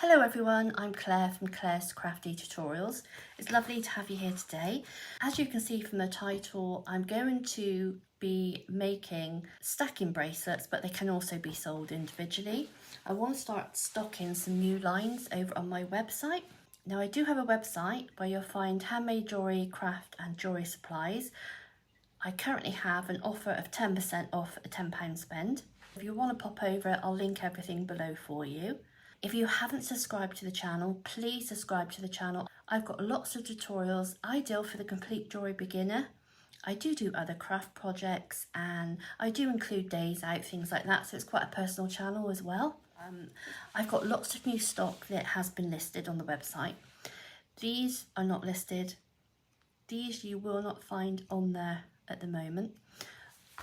Hello everyone, I'm Claire from Claire's Crafty Tutorials. It's lovely to have you here today. As you can see from the title, I'm going to be making stacking bracelets, but they can also be sold individually. I want to start stocking some new lines over on my website. Now I do have a website where you'll find handmade jewellery, craft and jewellery supplies. I currently have an offer of 10% off a £10 spend. If you want to pop over, I'll link everything below for you. If you haven't subscribed to the channel, please subscribe to the channel. I've got lots of tutorials, ideal for the complete jewellery beginner. I do other craft projects and I do include days out, things like that, so it's quite a personal channel as well. I've got lots of new stock that has been listed on the website. These are not listed. These you will not find on there at the moment.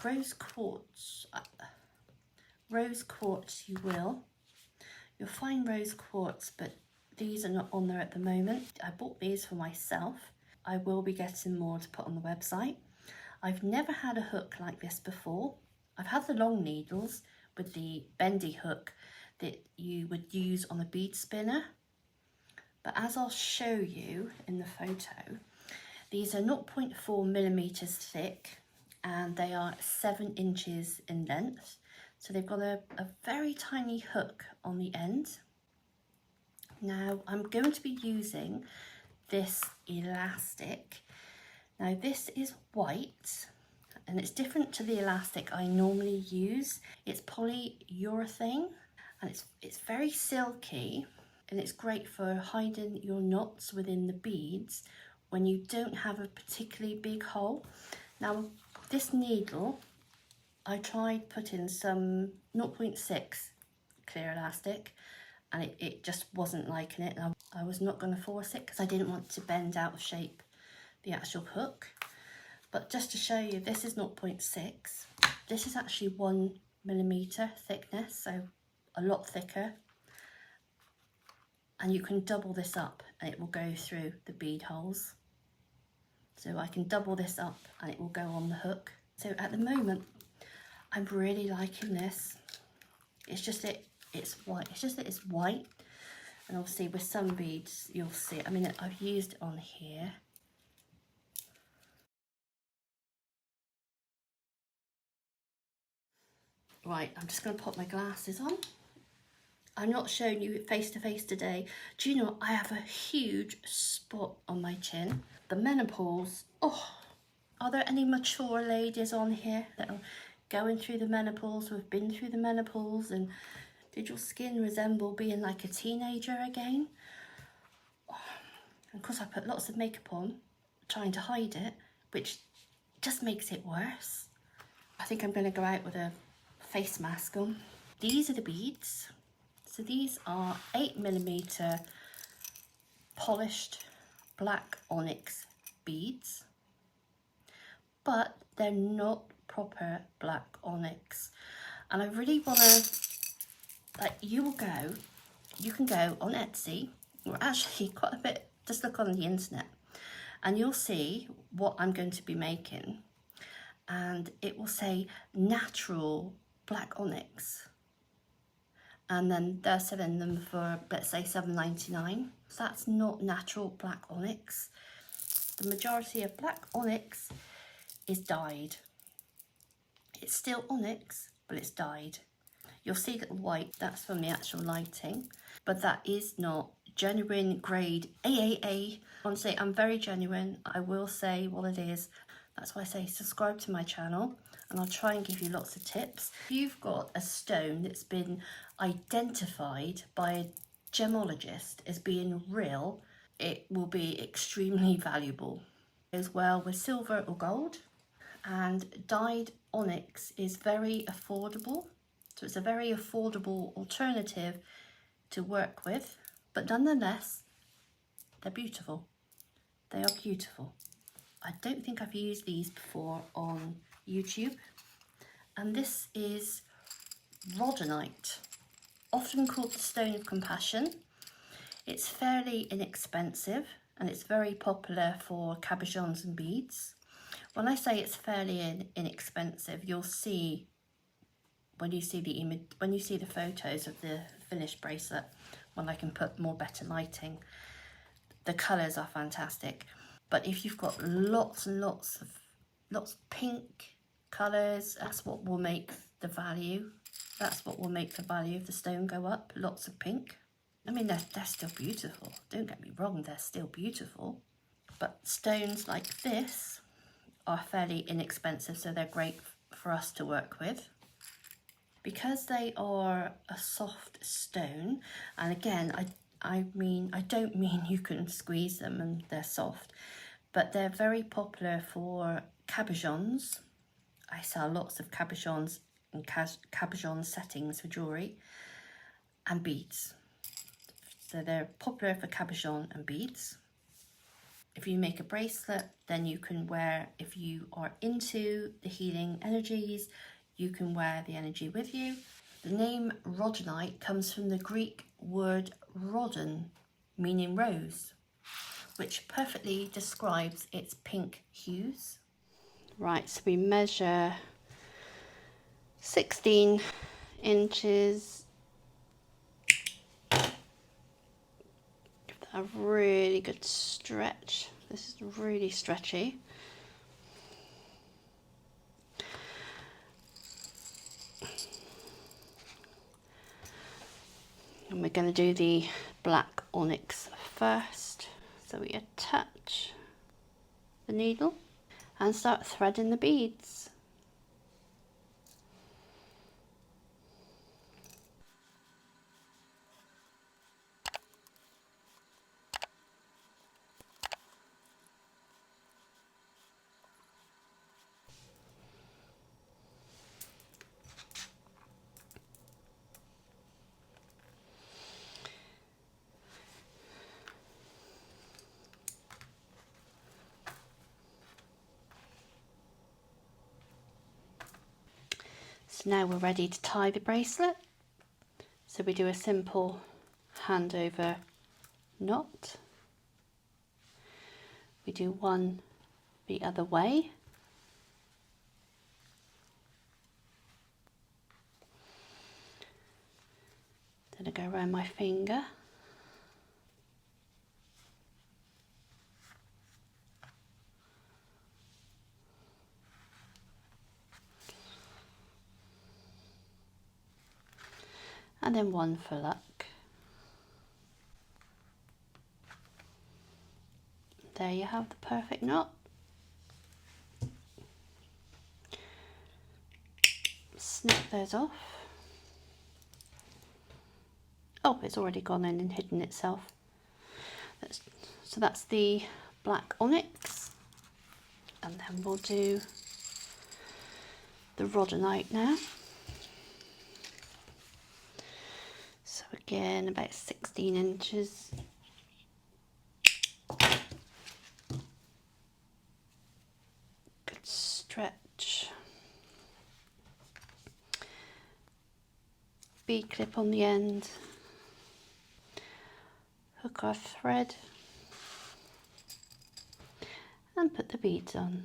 Rose quartz you will. You'll find rose quartz, but these are not on there at the moment. I bought these for myself. I will be getting more to put on the website. I've never had a hook like this before. I've had the long needles with the bendy hook that you would use on a bead spinner. But as I'll show you in the photo, these are 0.4 millimeters thick and they are 7 inches in length. So they've got a very tiny hook on the end. Now I'm going to be using this elastic. Now this is white and it's different to the elastic I normally use. It's polyurethane and it's very silky and it's great for hiding your knots within the beads when you don't have a particularly big hole. Now this needle, I tried putting some 0.6 clear elastic and it just wasn't liking it. And I was not going to force it because I didn't want to bend out of shape the actual hook. But just to show you, this is 0.6. This is actually 1 millimeter thickness, so a lot thicker. And you can double this up and it will go through the bead holes. So I can double this up and it will go on the hook. So at the moment, I'm really liking this. It's just that it's white. It's just that it's white. And obviously with some beads, you'll see it. I mean, I've used it on here. Right, I'm just going to put my glasses on. I'm not showing you face to face today. Do you know, I have a huge spot on my chin. The menopause. Oh, are there any mature ladies on here that are going through the menopause, who have been through the menopause, and did your skin resemble being like a teenager again? Oh, and of course I put lots of makeup on, trying to hide it, which just makes it worse. I think I'm going to go out with a face mask on. These are the beads. So these are 8 millimeter polished black onyx beads, but they're not proper black onyx. And I really want to, like, you can go on Etsy, or actually quite a bit, just look on the internet and you'll see what I'm going to be making, and it will say natural black onyx, and then they're selling them for, let's say, $7.99. So that's not natural black onyx. The majority of black onyx is dyed. It's still onyx, but it's dyed. You'll see little white, that's from the actual lighting, but that is not genuine grade AAA. Honestly, I'm very genuine. I will say what it is. That's why I say subscribe to my channel and I'll try and give you lots of tips. If you've got a stone that's been identified by a gemologist as being real, it will be extremely valuable. As well with silver or gold. And dyed onyx is very affordable, so it's a very affordable alternative to work with, but nonetheless they're beautiful. They are beautiful. I don't think I've used these before on YouTube, and this is Rhodonite, often called the stone of compassion. It's fairly inexpensive and it's very popular for cabochons and beads. When I say it's fairly inexpensive, you'll see when you see the image, when you see the photos of the finished bracelet, when I can put more better lighting. The colours are fantastic. But if you've got lots and lots of pink colours, that's what will make the value. That's what will make the value of the stone go up. Lots of pink. I mean, they're still beautiful. Don't get me wrong, they're still beautiful. But stones like this are fairly inexpensive, so they're great for us to work with. Because they are a soft stone, and again, I don't mean you can squeeze them and they're soft, but they're very popular for cabochons. I sell lots of cabochons and cabochon settings for jewellery and beads. So they're popular for cabochon and beads. If you make a bracelet, then you can wear, if you are into the healing energies, you can wear the energy with you. The name Rhodonite comes from the Greek word rhodon, meaning rose, which perfectly describes its pink hues. Right, so we measure 16 inches. Give that a really good stretch. This is really stretchy. And we're going to do the black onyx first. So we attach the needle and start threading the beads. So now we're ready to tie the bracelet. So we do a simple hand over knot. We do one the other way. Then I go around my finger. And then one for luck. There you have the perfect knot. Snip those off. Oh, it's already gone in and hidden itself. So that's the black onyx. And then we'll do the rhodonite now. So again, about 16 inches. Good stretch. Bead clip on the end. Hook our thread. And put the beads on.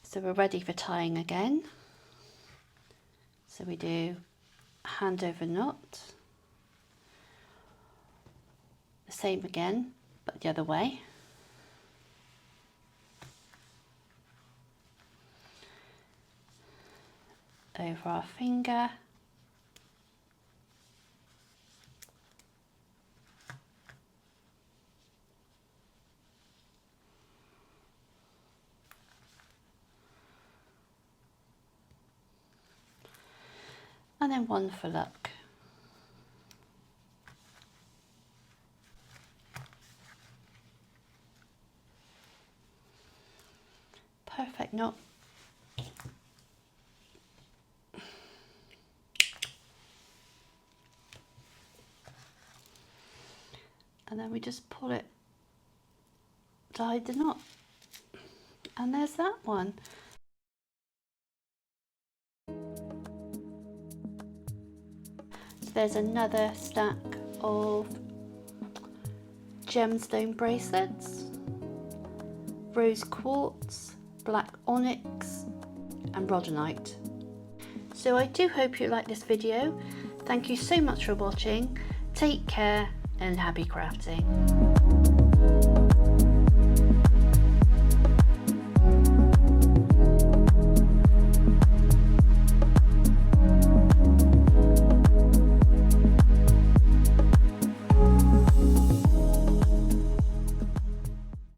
So we're ready for tying again. So we do a hand over knot, the same again, but the other way. over our finger. And then one for luck. Perfect knot. And then we just pull it to hide the knot. And there's that one. So there's another stack of gemstone bracelets, rose quartz, black onyx and rhodonite. So I do hope you like this video. Thank you so much for watching. Take care and happy crafting.